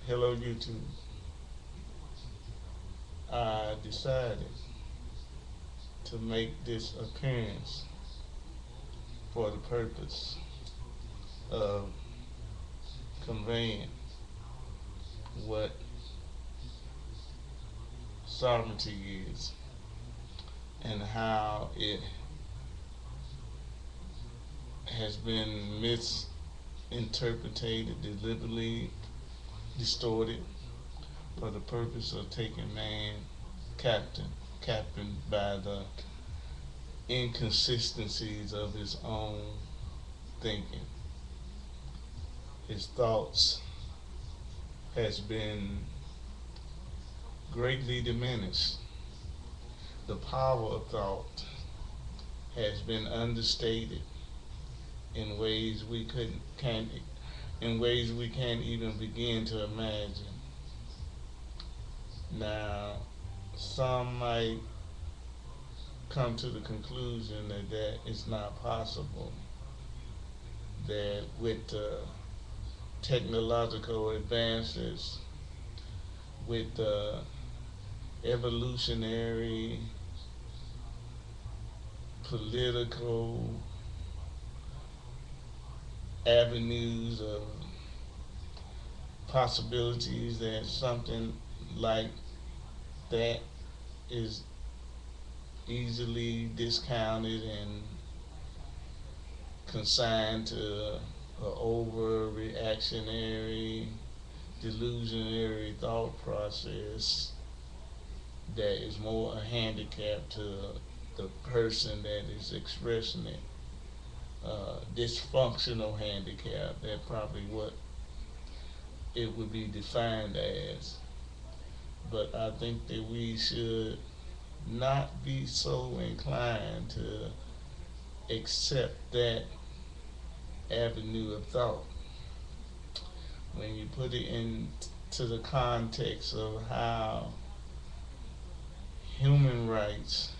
Hello YouTube. I decided to make this appearance for the purpose of conveying what sovereignty is and how it has been misinterpreted, deliberately distorted for the purpose of taking man captive by the inconsistencies of his own thinking. His thoughts has been greatly diminished. The power of thought has been understated in ways we can't even begin to imagine. Now, some might come to the conclusion that it's not possible, that with technological advances, with evolutionary, political avenues of possibilities, that something like that is easily discounted and consigned to an overreactionary, delusionary thought process that is more a handicap to the person that is expressing it. Dysfunctional handicap, that's probably what it would be defined as. But I think that we should not be so inclined to accept that avenue of thought when you put it into the context of how human rights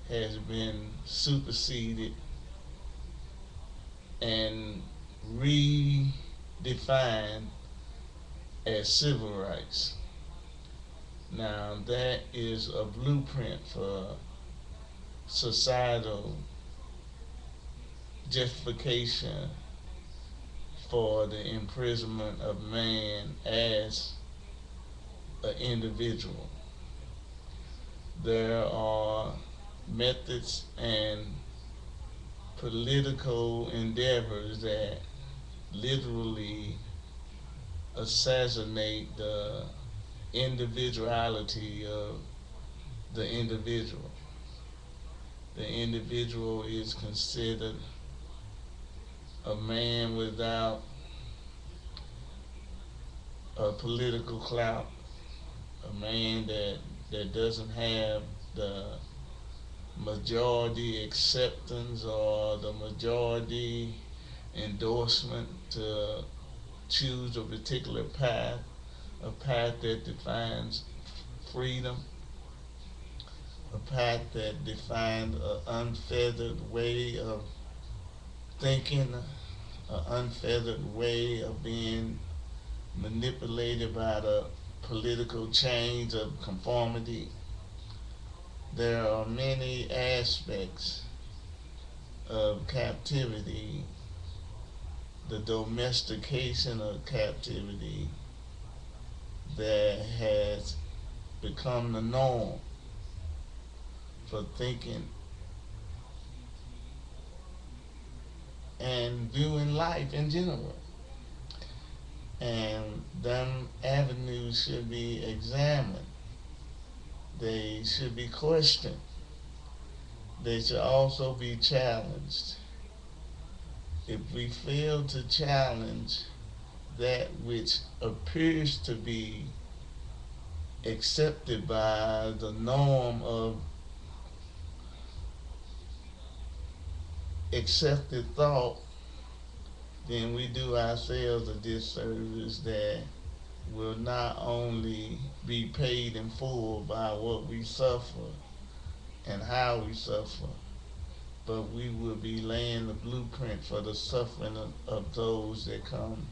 has been superseded and redefined as civil rights. Now, that is a blueprint for societal justification for the imprisonment of man as an individual. There are methods and political endeavors that literally assassinate the individuality of the individual. The individual is considered a man without a political clout, a man that doesn't have the majority acceptance or the majority endorsement to choose a particular path, a path that defines freedom, a path that defines an unfeathered way of thinking, an unfeathered way of being manipulated by the political chains of conformity. There are many aspects of captivity, the domestication of captivity, that has become the norm for thinking and viewing life in general. And them avenues should be examined. They should be questioned. They should also be challenged. If we fail to challenge that which appears to be accepted by the norm of accepted thought, then we do ourselves a disservice that will not only be paid in full by what we suffer and how we suffer, but we will be laying the blueprint for the suffering of those that come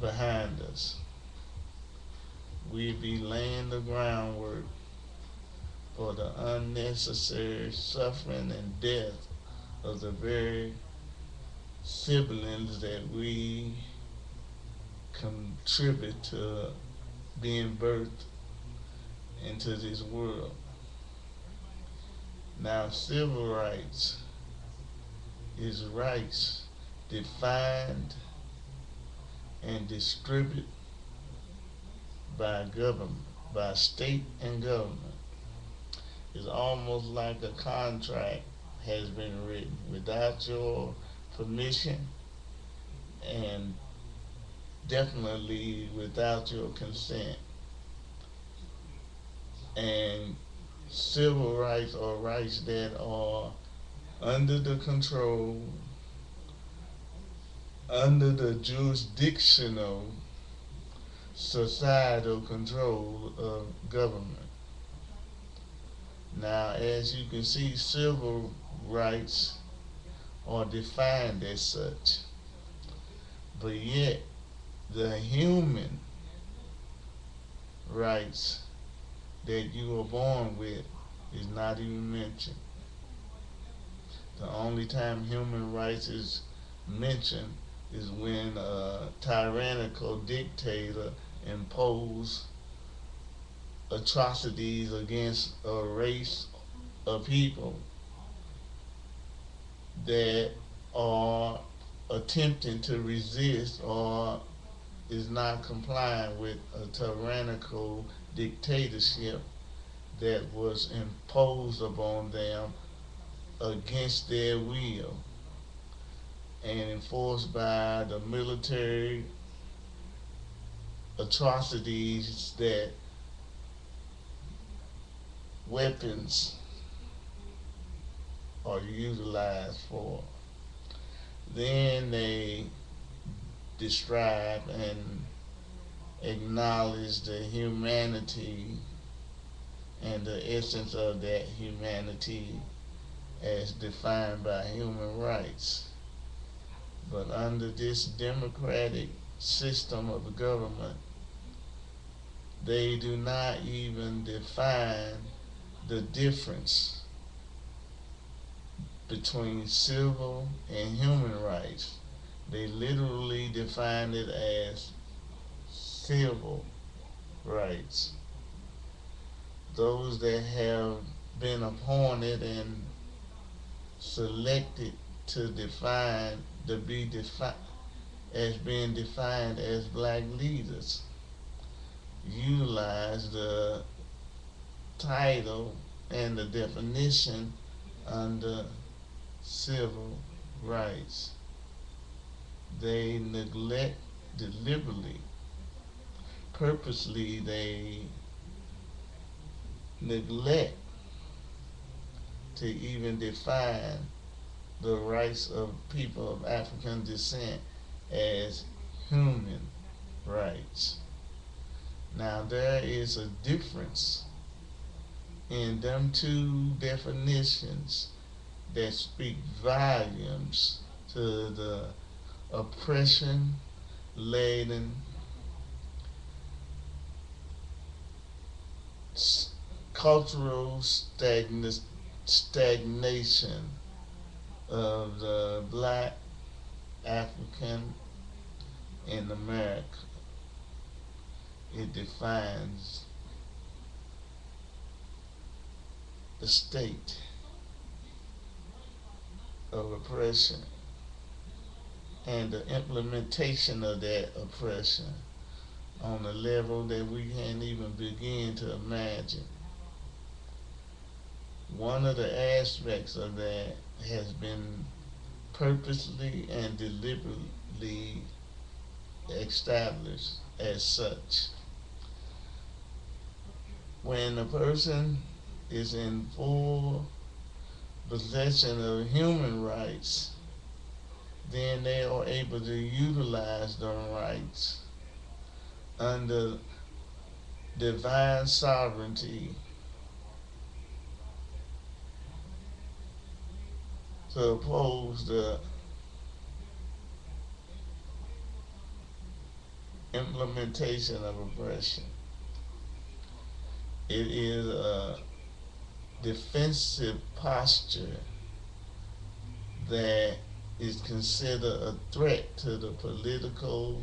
behind us. We be laying the groundwork for the unnecessary suffering and death of the very siblings that we contribute to being birthed into this world. Now, civil rights is rights defined and distributed by government, by state and government. It's almost like a contract has been written without your permission and definitely without your consent. And civil rights are rights that are under the control, under the jurisdictional societal control of government. Now, as you can see, civil rights are defined as such, but yet the human rights that you were born with is not even mentioned. The only time human rights is mentioned is when a tyrannical dictator imposes atrocities against a race of people that are attempting to resist or is not complying with a tyrannical dictatorship that was imposed upon them against their will and enforced by the military atrocities that weapons are utilized for. Then they describe and acknowledge the humanity and the essence of that humanity as defined by human rights. But under this democratic system of government, they do not even define the difference between civil and human rights. They literally define it as civil rights. Those that have been appointed and selected to define to be defined as being defined as black leaders utilize the title and the definition under civil rights. They neglect deliberately, purposely, they neglect to even define the rights of people of African descent as human rights. Now, there is a difference in them two definitions that speak volumes to the oppression laden cultural stagnation of the black African in America. It defines the state of oppression and the implementation of that oppression on a level that we can't even begin to imagine. One of the aspects of that has been purposely and deliberately established as such. When a person is in full possession of human rights, then they are able to utilize those rights under divine sovereignty to oppose the implementation of oppression. It is a defensive posture that is considered a threat to the political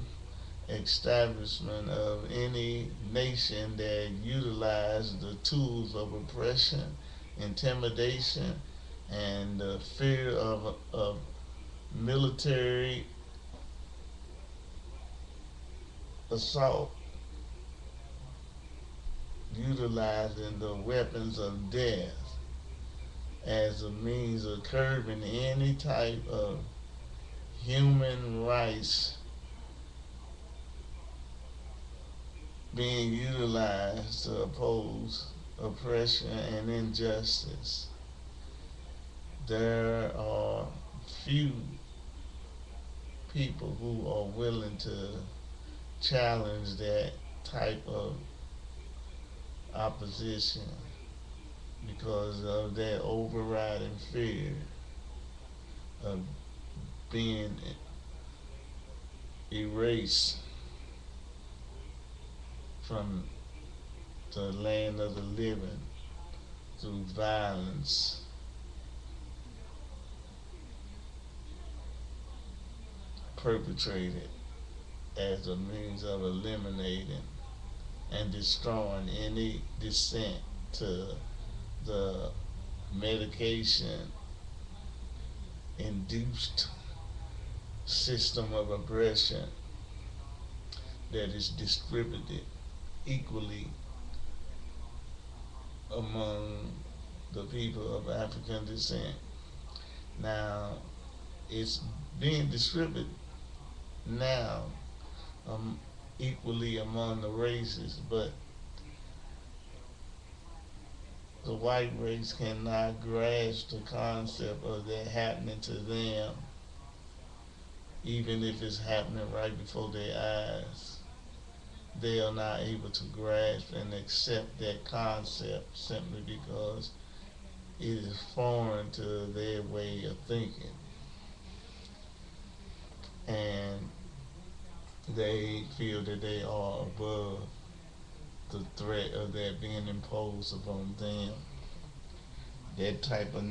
establishment of any nation that utilize the tools of oppression, intimidation, and the fear of military assault, utilizing the weapons of death as a means of curbing any type of human rights being utilized to oppose oppression and injustice. There are few people who are willing to challenge that type of opposition because of that overriding fear of being erased from the land of the living through violence perpetrated as a means of eliminating and destroying any dissent to the medication induced system of aggression that is distributed equally among the people of African descent. Now, it's being distributed now equally among the races, but the white race cannot grasp the concept of that happening to them, even if it's happening right before their eyes. They are not able to grasp and accept that concept simply because it is foreign to their way of thinking. And they feel that they are above the threat of that being imposed upon them. That type of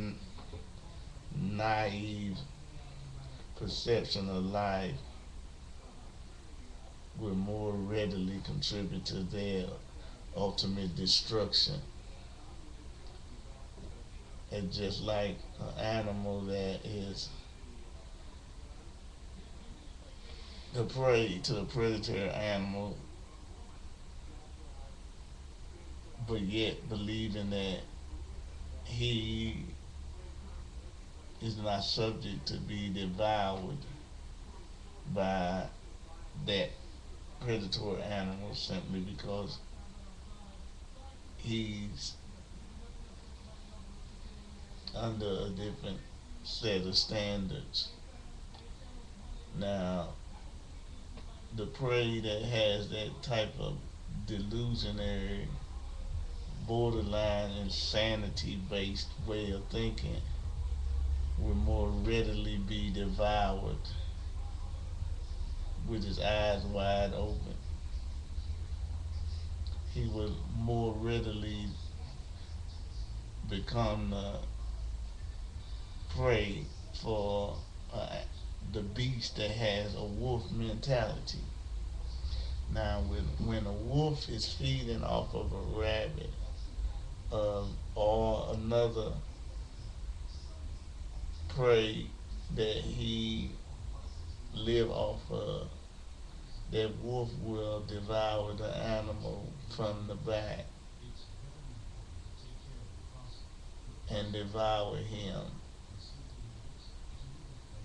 naive perception of life will more readily contribute to their ultimate destruction. It's just like an animal that is the prey to a predatory animal, but yet believing that he is not subject to be devoured by that predatory animal simply because he's under a different set of standards. Now, the prey that has that type of delusionary, borderline insanity based way of thinking will more readily be devoured with his eyes wide open. He will more readily become the prey for the beast that has a wolf mentality. Now, when a wolf is feeding off of a rabbit or another prey that he live off of, that wolf will devour the animal from the back and devour him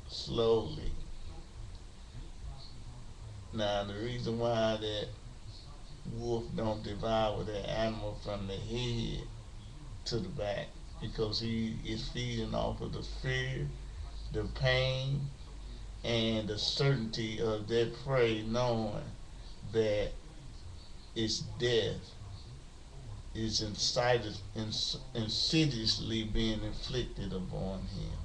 slowly. Now, the reason why that wolf don't devour the animal from the head to the back because he is feeding off of the fear, the pain, and the certainty of that prey knowing that its death is insidiously being inflicted upon him.